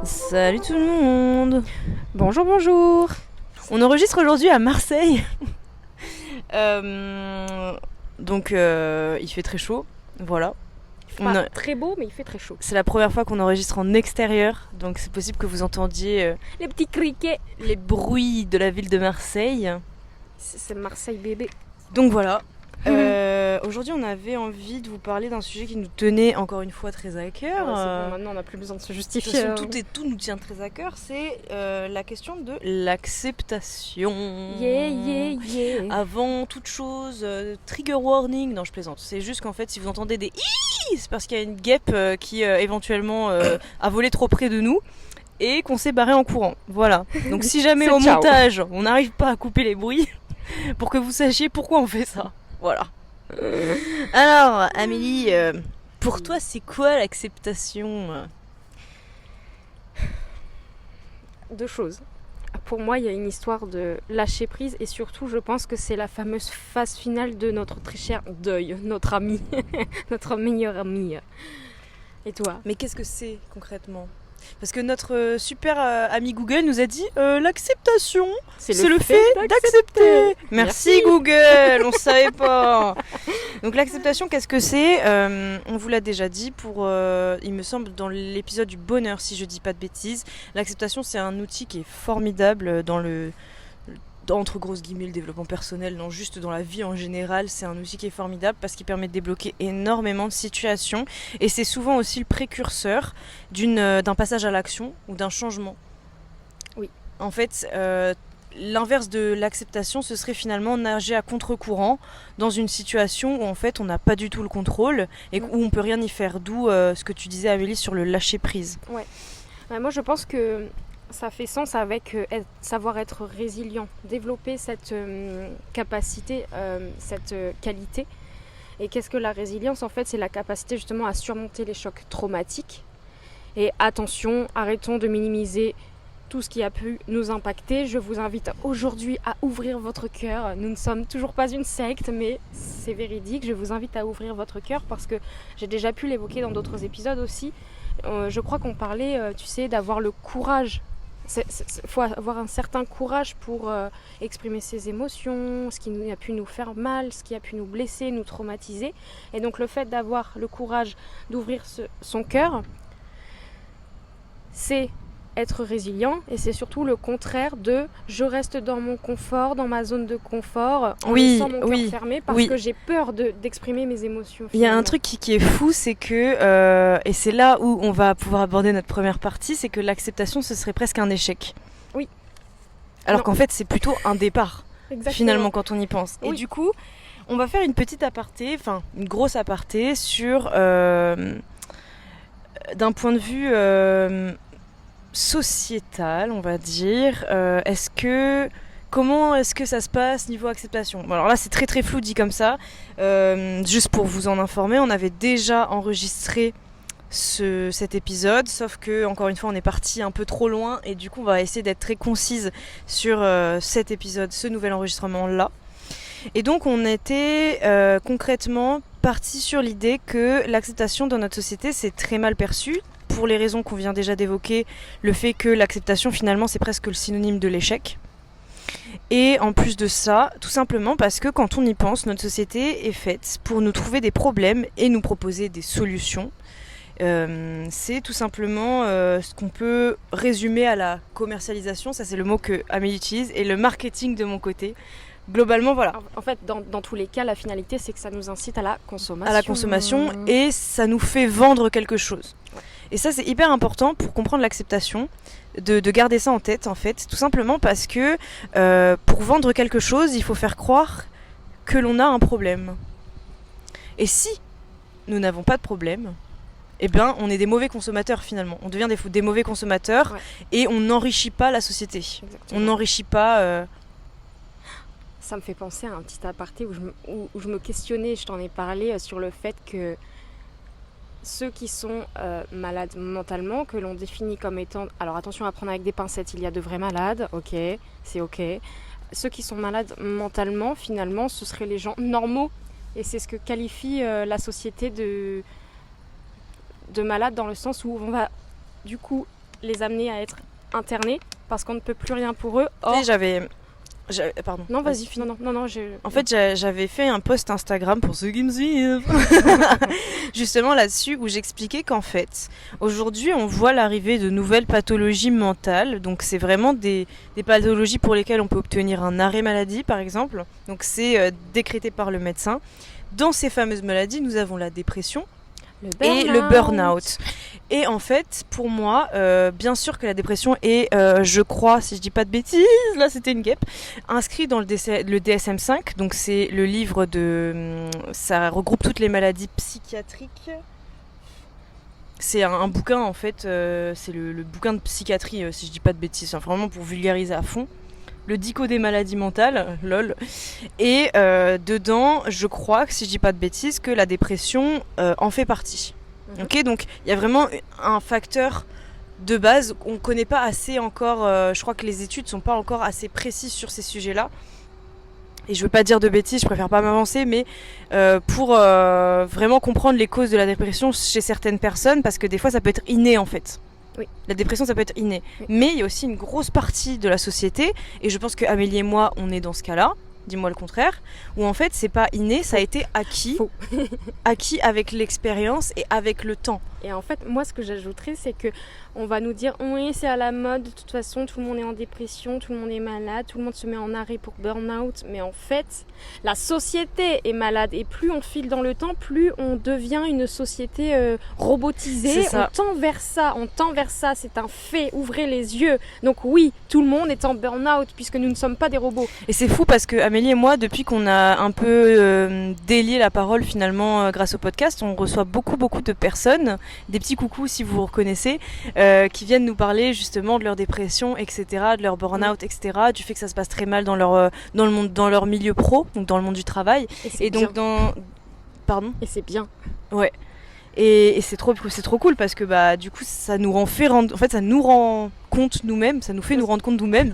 Salut tout le monde. Bonjour, bonjour. On enregistre aujourd'hui à Marseille. Il fait très chaud, voilà. Très beau, mais il fait très chaud. C'est la première fois qu'on enregistre en extérieur, donc c'est possible que vous entendiez Les petits criquets. les bruits de la ville de Marseille. C'est Marseille bébé. Donc voilà. Aujourd'hui, on avait envie de vous parler d'un sujet qui nous tenait encore une fois très à cœur. C'est bon, maintenant, on n'a plus besoin de se De justifier. toute façon, tout nous tient très à cœur. C'est la question de l'acceptation. Yeah. Avant toute chose, trigger warning. Non, je plaisante. C'est juste qu'en fait, si vous entendez des hihihi, c'est parce qu'il y a une guêpe qui éventuellement a volé trop près de nous et qu'on s'est barré en courant. Voilà. Donc si jamais au ciao. montage, on n'arrive pas à couper les bruits, pour que vous sachiez pourquoi on fait ça. Voilà. Alors, Amélie, pour toi, c'est quoi l'acceptation ? Deux choses. Pour moi, il y a une histoire de lâcher prise et surtout, je pense que c'est la fameuse phase finale de notre très cher deuil, notre ami, notre meilleur ami. Et toi ? Mais qu'est-ce que c'est concrètement ? Parce que notre super ami Google nous a dit l'acceptation, c'est le fait d'accepter. Merci Google, on savait pas. Donc l'acceptation, qu'est-ce que c'est ? On vous l'a déjà dit il me semble, dans l'épisode du bonheur, si je dis pas de bêtises. L'acceptation, c'est un outil qui est formidable entre grosses guillemets, le développement personnel, non, juste dans la vie en général, c'est un outil qui est formidable parce qu'il permet de débloquer énormément de situations et c'est souvent aussi le précurseur d'un passage à l'action ou d'un changement. Oui. En fait, l'inverse de l'acceptation, ce serait finalement nager à contre-courant dans une situation où en fait on n'a pas du tout le contrôle et où on peut rien y faire. D'où ce que tu disais, Amélie, sur le lâcher prise. Ouais. Moi, je pense que ça fait sens avec savoir être résilient, développer cette capacité, cette qualité. Et qu'est-ce que la résilience ? En fait, c'est la capacité justement à surmonter les chocs traumatiques. Et attention, arrêtons de minimiser tout ce qui a pu nous impacter. Je vous invite aujourd'hui à ouvrir votre cœur. Nous ne sommes toujours pas une secte, mais c'est véridique. Je vous invite à ouvrir votre cœur parce que j'ai déjà pu l'évoquer dans d'autres épisodes aussi. Je crois qu'on parlait, d'avoir le courage. Il faut avoir un certain courage pour exprimer ses émotions, ce qui a pu nous faire mal, ce qui a pu nous blesser, nous traumatiser. Et donc le fait d'avoir le courage d'ouvrir son cœur, c'est être résilient et c'est surtout le contraire de je reste dans mon confort, dans ma zone de confort, en laissant mon cœur fermé parce que j'ai peur d'exprimer mes émotions. Finalement. Il y a un truc qui est fou, c'est que, et c'est là où on va pouvoir aborder notre première partie, c'est que l'acceptation, ce serait presque un échec. Oui. Alors qu'en fait, c'est plutôt un départ, finalement, quand on y pense. Oui. Et du coup, on va faire une petite aparté, enfin, une grosse aparté sur, d'un point de vue sociétal, on va dire, comment est-ce que ça se passe niveau acceptation ? Bon, alors là, c'est très très flou dit comme ça. Juste pour vous en informer, on avait déjà enregistré cet épisode, sauf que, encore une fois, on est parti un peu trop loin et du coup, on va essayer d'être très concise sur cet épisode, ce nouvel enregistrement-là. Et donc, on était concrètement parti sur l'idée que l'acceptation dans notre société, c'est très mal perçu. Pour les raisons qu'on vient déjà d'évoquer, le fait que l'acceptation finalement c'est presque le synonyme de l'échec. Et en plus de ça, tout simplement parce que quand on y pense, notre société est faite pour nous trouver des problèmes et nous proposer des solutions. C'est tout simplement ce qu'on peut résumer à la commercialisation, ça c'est le mot que Amélie utilise, et le marketing de mon côté. Globalement, voilà. En fait, dans tous les cas, la finalité, c'est que ça nous incite à la consommation. À la consommation et ça nous fait vendre quelque chose. Ouais. Et ça, c'est hyper important pour comprendre l'acceptation, de garder ça en tête, en fait. Tout simplement parce que pour vendre quelque chose, il faut faire croire que l'on a un problème. Et si nous n'avons pas de problème, eh bien, on est des mauvais consommateurs, finalement. On devient des mauvais consommateurs, ouais. Et on n'enrichit pas la société. Exactement. On n'enrichit pas... Ça me fait penser à un petit aparté où je me questionnais, je t'en ai parlé, sur le fait que ceux qui sont malades mentalement, que l'on définit comme étant... Alors attention à prendre avec des pincettes, il y a de vrais malades, ok, c'est ok. Ceux qui sont malades mentalement, finalement, ce seraient les gens normaux. Et c'est ce que qualifie la société de malades, dans le sens où on va du coup les amener à être internés parce qu'on ne peut plus rien pour eux. Or... Tu sais, pardon. Non, vas-y. Non, En fait, j'avais fait un post Instagram pour ceux qui me suivent, justement là-dessus, où j'expliquais qu'en fait, aujourd'hui, on voit l'arrivée de nouvelles pathologies mentales. Donc, c'est vraiment des pathologies pour lesquelles on peut obtenir un arrêt maladie, par exemple. Donc, c'est décrété par le médecin. Dans ces fameuses maladies, nous avons la dépression et le burn-out. Et en fait, pour moi, bien sûr que la dépression est, je crois, si je dis pas de bêtises, là c'était une guêpe, inscrit dans le DSM-5. Donc c'est le livre ça regroupe toutes les maladies psychiatriques. C'est un bouquin en fait, c'est le bouquin de psychiatrie, si je dis pas de bêtises, enfin, vraiment pour vulgariser à fond. Le dico des maladies mentales, lol. Et dedans, je crois, si je dis pas de bêtises, que la dépression en fait partie. Ok, donc il y a vraiment un facteur de base qu'on ne connaît pas assez encore. Je crois que les études sont pas encore assez précises sur ces sujets-là. Et je veux pas dire de bêtises, je préfère pas m'avancer, mais pour vraiment comprendre les causes de la dépression chez certaines personnes, parce que des fois ça peut être inné en fait. Oui. La dépression, ça peut être inné. Oui. Mais il y a aussi une grosse partie de la société, et je pense que Amélie et moi, on est dans ce cas-là, dis-moi le contraire, où en fait, c'est pas inné, ça a été acquis, acquis avec l'expérience et avec le temps. Et en fait, moi, ce que j'ajouterais, c'est que on va nous dire, oui, c'est à la mode, de toute façon, tout le monde est en dépression, tout le monde est malade, tout le monde se met en arrêt pour burn-out. Mais en fait, la société est malade. Et plus on file dans le temps, plus on devient une société robotisée. On tend vers ça, c'est un fait. Ouvrez les yeux. Donc oui, tout le monde est en burn-out, puisque nous ne sommes pas des robots. Et c'est fou parce que Amélie et moi, depuis qu'on a un peu délié la parole finalement grâce au podcast, on reçoit beaucoup de personnes, des petits coucous si vous reconnaissez, qui viennent nous parler justement de leur dépression, etc., de leur burn-out, etc., du fait que ça se passe très mal dans leur milieu pro, donc dans le monde du travail. Et donc Pardon ? Et c'est bien. Ouais. Et c'est trop cool parce que bah du coup ça nous rend compte nous-mêmes, ça nous fait nous rendre compte nous-mêmes,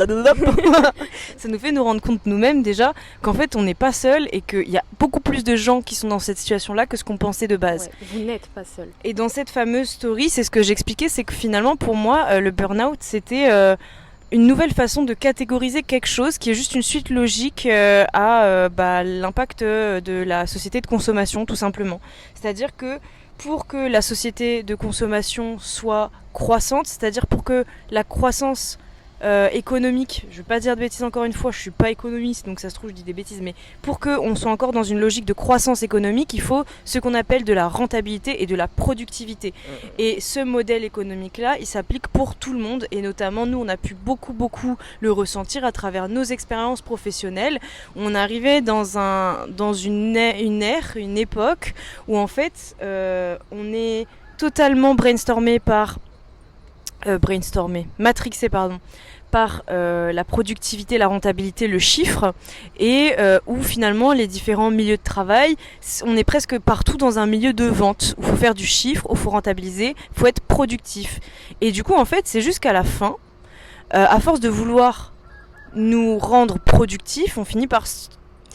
ça nous fait nous rendre compte nous-mêmes déjà qu'en fait on n'est pas seul et qu'il y a beaucoup plus de gens qui sont dans cette situation-là que ce qu'on pensait de base. Ouais, vous n'êtes pas seul. Et dans cette fameuse story, c'est ce que j'expliquais, c'est que finalement pour moi le burn-out c'était une nouvelle façon de catégoriser quelque chose qui est juste une suite logique à l'impact de la société de consommation tout simplement. C'est-à-dire que pour que la société de consommation soit croissante, c'est-à-dire pour que la croissance économique, je ne vais pas dire de bêtises encore une fois, je ne suis pas économiste donc ça se trouve je dis des bêtises, mais pour qu'on soit encore dans une logique de croissance économique, il faut ce qu'on appelle de la rentabilité et de la productivité. Et ce modèle économique-là, il s'applique pour tout le monde et notamment nous, on a pu beaucoup le ressentir à travers nos expériences professionnelles. On arrivait dans une ère, une époque où en fait on est totalement matrixé par la productivité, la rentabilité, le chiffre, et où finalement les différents milieux de travail, on est presque partout dans un milieu de vente, où il faut faire du chiffre, où il faut rentabiliser, il faut être productif. Et du coup en fait c'est jusqu'à la fin, à force de vouloir nous rendre productifs, on finit par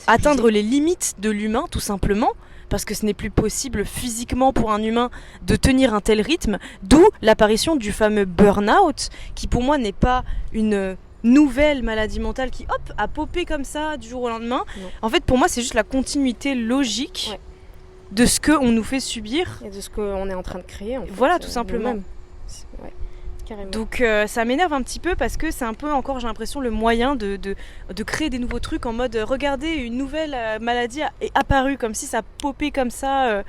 atteindre les limites de l'humain tout simplement, parce que ce n'est plus possible physiquement pour un humain de tenir un tel rythme, d'où l'apparition du fameux burn-out, qui pour moi n'est pas une nouvelle maladie mentale qui a popé comme ça du jour au lendemain. Non. En fait pour moi c'est juste la continuité logique de ce qu'on nous fait subir. Et de ce qu'on est en train de créer. Voilà, tout simplement. Ouais. Carrément. Donc ça m'énerve un petit peu parce que c'est un peu encore, j'ai l'impression, le moyen de créer des nouveaux trucs en mode regardez, une nouvelle maladie est apparue, comme si ça popait comme ça.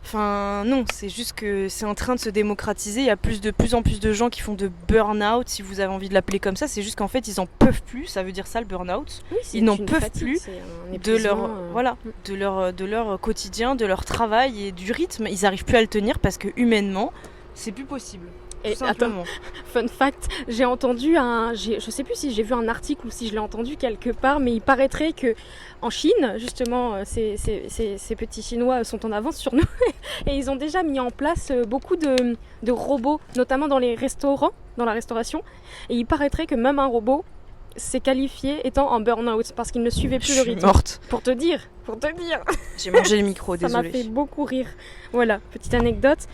Enfin non, c'est juste que c'est en train de se démocratiser. Il y a de plus en plus de gens qui font de burn-out, si vous avez envie de l'appeler comme ça. C'est juste qu'en fait ils en peuvent plus, ça veut dire ça le burn-out. Oui, ils n'en peuvent plus de leur quotidien, de leur travail et du rythme. Ils n'arrivent plus à le tenir parce que humainement c'est plus possible. Et attends, fun fact, j'ai entendu je sais plus si j'ai vu un article ou si je l'ai entendu quelque part, mais il paraîtrait que en Chine, justement, ces petits Chinois sont en avance sur nous et ils ont déjà mis en place beaucoup de robots, notamment dans les restaurants, dans la restauration. Et il paraîtrait que même un robot s'est qualifié étant en burn-out parce qu'il ne suivait plus le rythme. Je suis morte. Pour te dire. J'ai mangé le micro, désolée. Ça m'a fait beaucoup rire. Voilà, petite anecdote.